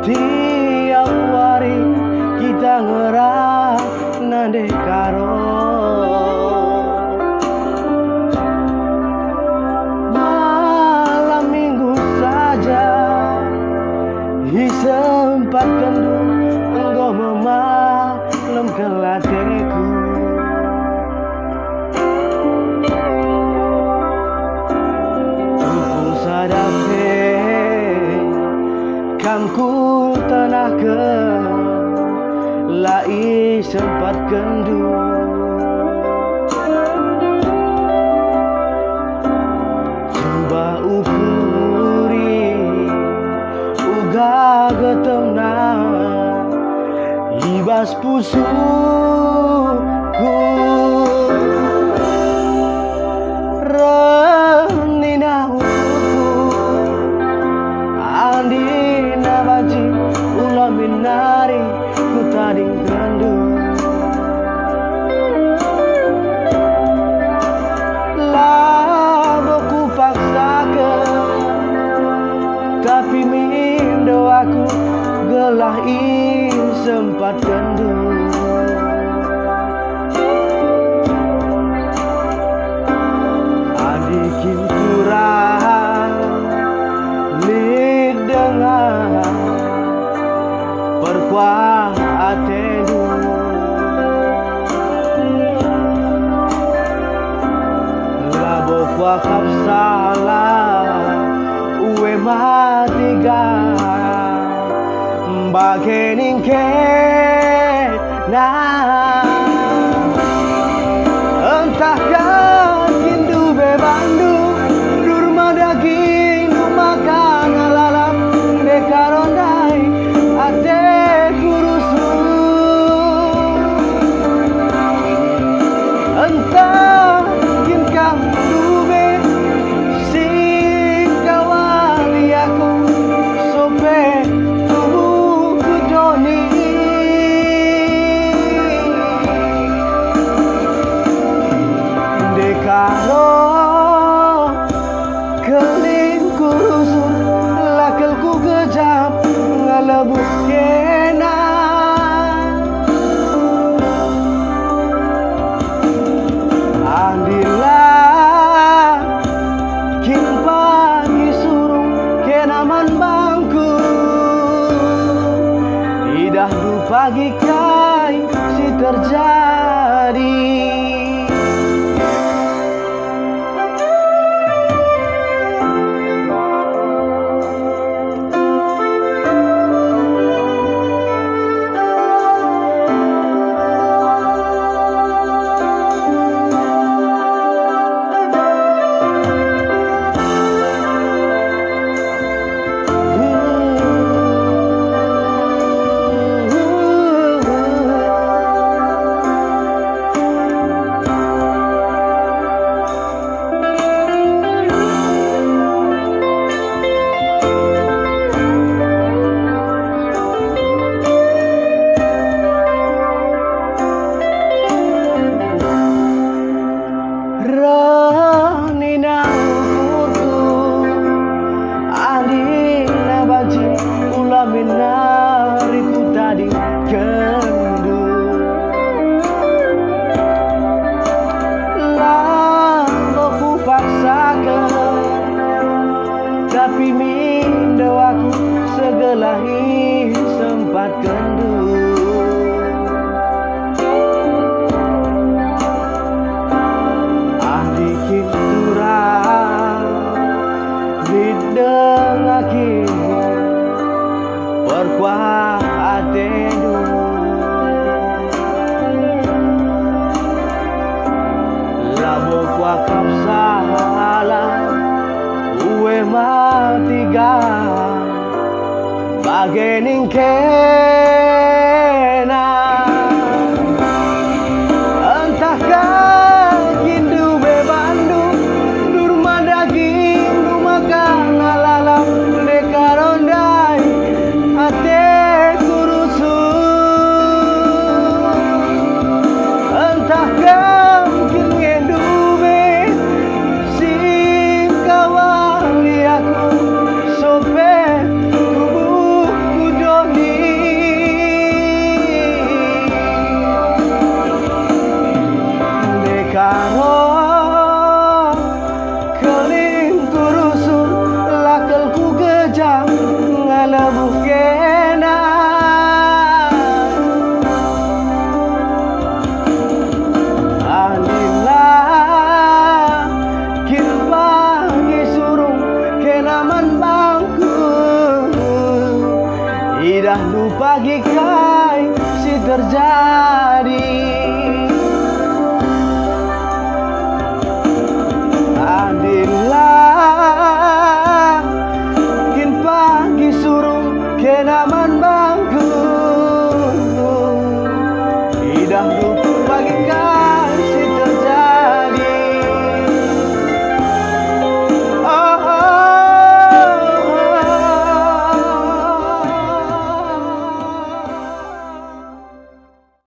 Tiap hari kita ngerah nande karo malam minggu saja disempatkan engkau memaklumkan hatiku. Ku sadapi kamku tanah ke lai sempat kendu coba ukuri uga getemna ibas pusuku renina uku andina baji ulah minari ku tading kendu lama ku paksakan tapi mindo aku gelah sempat kendu adikin kurang lidengah perkuah atendu labo kuakap salah uwe matiga bagening kena entahkah kindu bebandu durma daging makan alalap bekarondai ate kurusu entah kinkah dube sing kawali aku sope karo keling kurusun lakelku kejam ngalebuk kena andilah kin pagi surung kenaman bangku idah du pagi kai si terjadi. Ranina ukurku andina baji ulah minari ku tadi kendu lama ku paksakan tapi mindo aku segelahi sempat kendu dengaki perkuah atendu labo kuakap salah uwe matiga bagening kena entahkah kindu bebandu durma daging makan alalap dekarondai ate kurusu entahkah mungkin ngedube sing kawali aku sope tubuh kudo tidak lupa gikai si terjadi.